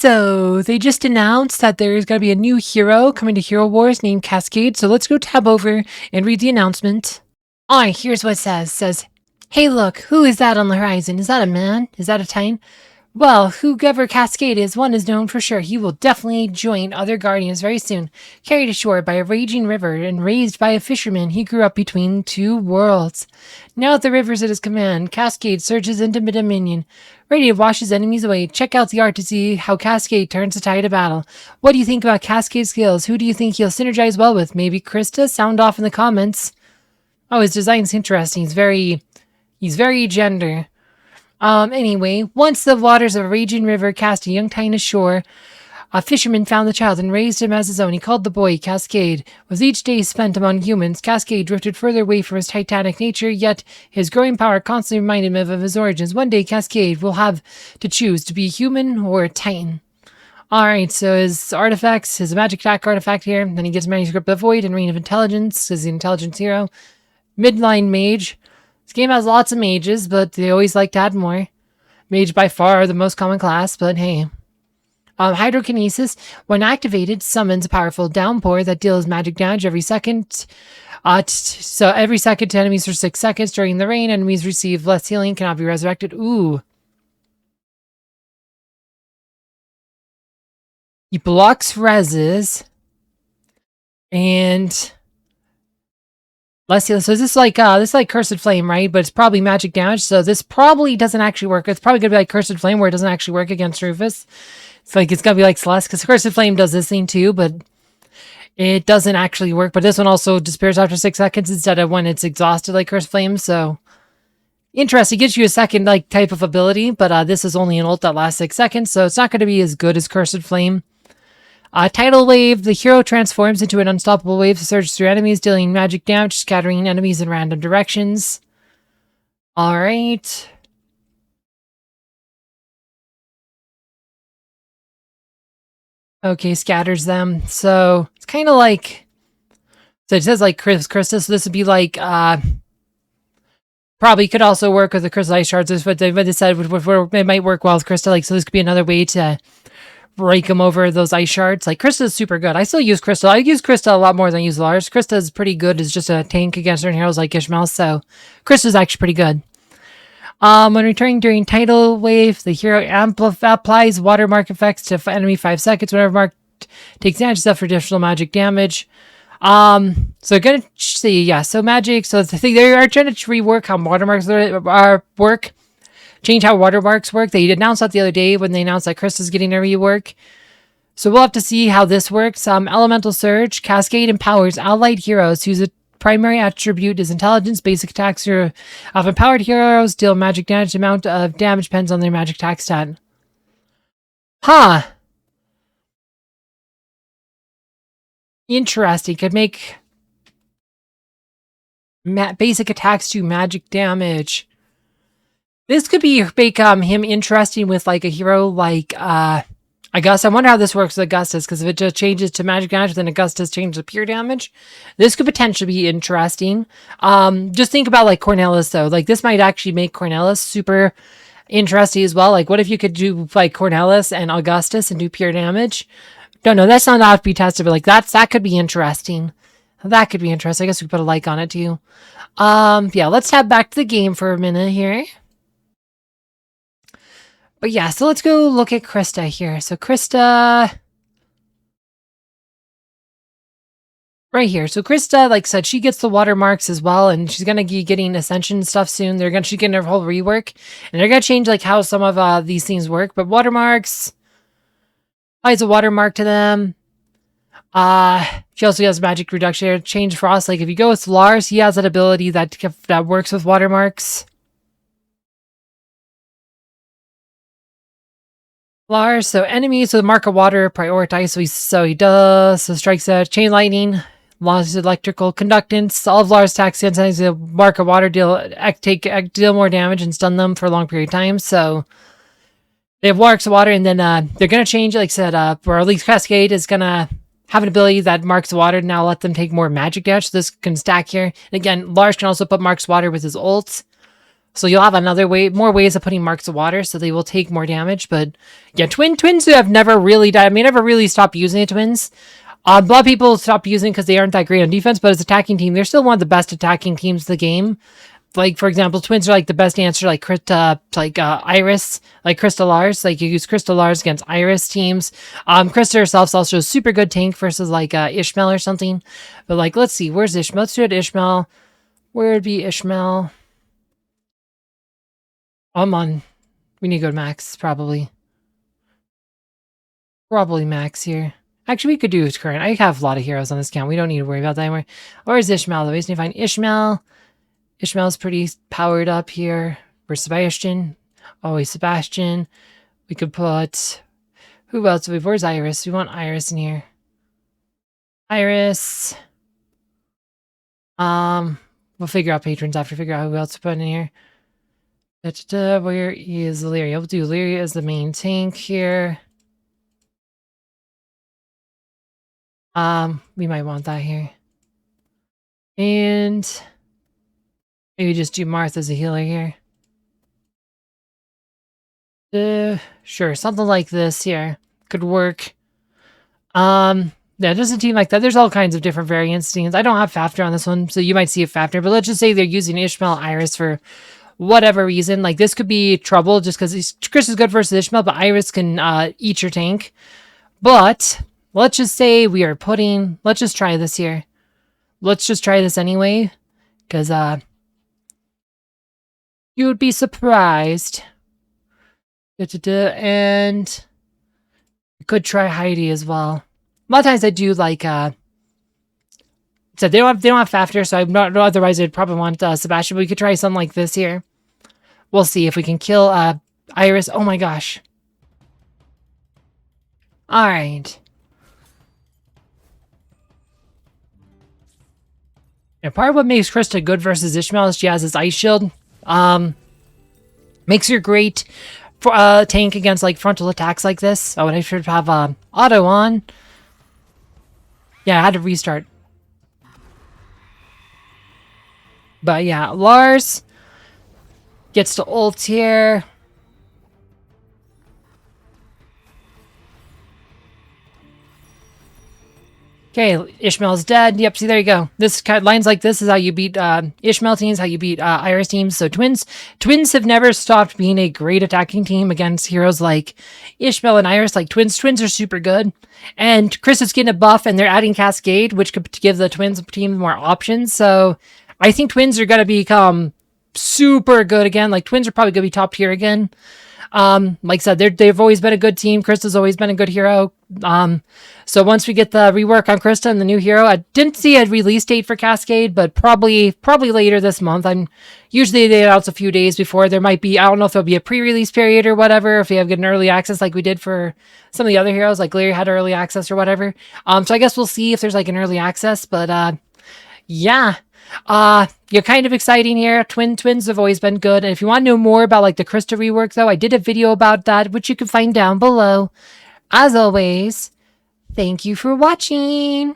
So, they just announced that there's going to be a new hero coming to Hero Wars named Cascade. So, let's go tab over and read the announcement. Alright, here's what it says. It says, "Hey look, who is that on the horizon? Is that a man? Is that a Titan? Well, whoever Cascade is, one is known for sure. He will definitely join other Guardians very soon. Carried ashore by a raging river and raised by a fisherman, he grew up between two worlds. Now at the rivers at his command, Cascade surges into Dominion, ready to wash his enemies away. Check out the art to see how Cascade turns the tide of battle. What do you think about Cascade's skills? Who do you think he'll synergize well with? Maybe Krista? Sound off in the comments." Oh, his design's interesting. He's very gender. Anyway, once the waters of a raging river cast a young Titan ashore, a fisherman found the child and raised him as his own. He called the boy Cascade. With each day spent among humans, Cascade drifted further away from his titanic nature, yet his growing power constantly reminded him of his origins. One day, Cascade will have to choose to be a human or a Titan. Alright, so his artifacts, his magic attack artifact here, then he gets Manuscript of the Void and Reign of Intelligence, is the intelligence hero. Midline Mage. This game has lots of mages, but they always like to add more. Mage by far the most common class, but hey. Hydrokinesis. When activated, summons a powerful downpour that deals magic damage every second. So every second to enemies for 6 seconds. During the rain, enemies receive less healing, cannot be resurrected. Ooh. He blocks reses. And let's see. So this is like Cursed Flame, right? But it's probably magic damage. So this probably doesn't actually work. It's probably gonna be like Cursed Flame, where it doesn't actually work against Rufus. It's gonna be like Celeste, because Cursed Flame does this thing too, but it doesn't actually work. But this one also disappears after 6 seconds instead of when it's exhausted, like Cursed Flame. So interesting. It gives you a second like type of ability, but this is only an ult that lasts 6 seconds, so it's not going to be as good as Cursed Flame. Tidal Wave. The hero transforms into an unstoppable wave that surges through enemies, dealing magic damage, scattering enemies in random directions. Alright. Okay, scatters them. So, it's kind of like... So it says like Krista, so this would be like... Probably could also work with the Crystal Ice Shards, but they said it might work well with Krista. Like, so this could be another way to break them over those ice shards. Like, Krista's super good. I still use Krista. I use Krista a lot more than I use Lars. Krista's pretty good as just a tank against certain heroes like Ishmael, so Krista's actually pretty good. When returning during Tidal Wave, the hero applies watermark effects to enemy 5 seconds. Whenever mark takes damage, stuff for additional magic damage. So gonna see, yeah, so magic, so the thing, they are trying to rework how watermarks work. Change how watermarks work. They announced that the other day when they announced that Krista's getting a rework. So we'll have to see how this works. Elemental Surge. Cascade empowers allied heroes whose primary attribute is intelligence. Basic attacks of empowered heroes deal magic damage. The amount of damage depends on their magic attack stat. Huh. Interesting. Could make basic attacks do magic damage. This could make him interesting with like a hero like Augusta. I wonder how this works with Augustus, because if it just changes to magic damage, then Augustus changes to pure damage. This could potentially be interesting. Just think about like Cornelis though. Like this might actually make Cornelis super interesting as well. Like what if you could do like Cornelis and Augustus and do pure damage? Don't know. That's not out to be tested, but like that could be interesting. That could be interesting. I guess we put a like on it too. Yeah, let's tab back to the game for a minute here. But yeah, so let's go look at Krista here. So Krista... Right here. So Krista, like I said, she gets the watermarks as well, and she's going to be getting Ascension stuff soon. She's getting her whole rework, and they're going to change like how some of these things work. But watermarks... applies a watermark to them. She also has magic reduction here. Change Frost. Like if you go with Lars, he has that ability that works with watermarks. Lars, so enemies with mark of water prioritize, so he does. So strikes chain lightning, Lars electrical conductance. All of Lars attacks against the mark of water deal more damage and stun them for a long period of time. So they have marks of water, and then they're gonna change, like I said, or at least Cascade is gonna have an ability that marks of water now let them take more magic damage. So this can stack here. And again, Lars can also put marks of water with his ult. So you'll have more ways of putting marks of water, so they will take more damage. But yeah, twins who have never really died. I mean, never really stopped using the twins. A lot of people stopped using because they aren't that great on defense, but as attacking team, they're still one of the best attacking teams in the game. Like, for example, twins are like the best answer, like Krista, Iris, like Krista Lars. Like, you use Krista Lars against Iris teams. Krista herself's also a super good tank versus like Ishmael or something. But like, let's see, where's Ishmael? Let's do it, Ishmael. Where would be Ishmael? I'm on. We need to go to max, probably. Probably max here. Actually, we could do his current. I have a lot of heroes on this account. We don't need to worry about that anymore. Where's Ishmael, though? We just need to find Ishmael. Ishmael's pretty powered up here. Where's Sebastian? Always Sebastian. We could put... Who else? Where's Iris? We want Iris in here. Iris. We'll figure out patrons after. Figure out who else to put in here. Where is Lyria? We'll do Lyria as the main tank here. We might want that here. And... maybe just do Martha as a healer here. Sure, something like this here could work. Yeah, just a team like that. There's all kinds of different variants teams. I don't have Fafnir on this one, so you might see a Fafnir, but let's just say they're using Ishmael Iris for whatever reason. Like, this could be trouble just because Chris is good versus Ishmael, but Iris can eat your tank. But let's just say we are putting... let's just try this here. Let's just try this anyway, because you would be surprised. And you could try Heidi as well. A lot of times I do like so they don't have Fafnir, so I'm not, otherwise I'd probably want Sebastian, but we could try something like this here. We'll see if we can kill Iris. Oh my gosh. Alright. And part of what makes Krista good versus Ishmael is she has this ice shield. Makes her great for tank against like frontal attacks like this. Oh, and I should have auto on. Yeah, I had to restart. But yeah, Lars gets to ult here. Okay, Ishmael's dead. Yep, see, there you go. This kind of, lines like this is how you beat Ishmael teams, how you beat Iris teams. So twins have never stopped being a great attacking team against heroes like Ishmael and Iris. Like twins are super good. And Chris is getting a buff, and they're adding Cascade, which could give the twins team more options. So I think twins are going to become super good again. Like twins are probably going to be top tier again. Like I said, they've always been a good team. Krista's always been a good hero. So once we get the rework on Krista and the new hero, I didn't see a release date for Cascade, but probably later this month. Usually they announce a few days before. There might be, I don't know if there'll be a pre-release period or whatever, if we have an early access like we did for some of the other heroes, like Larry had early access or whatever. So I guess we'll see if there's like an early access, but, yeah. You're kind of exciting here. Twins have always been good. And if you want to know more about like the Krista rework, though, I did a video about that, which you can find down below. As always, thank you for watching.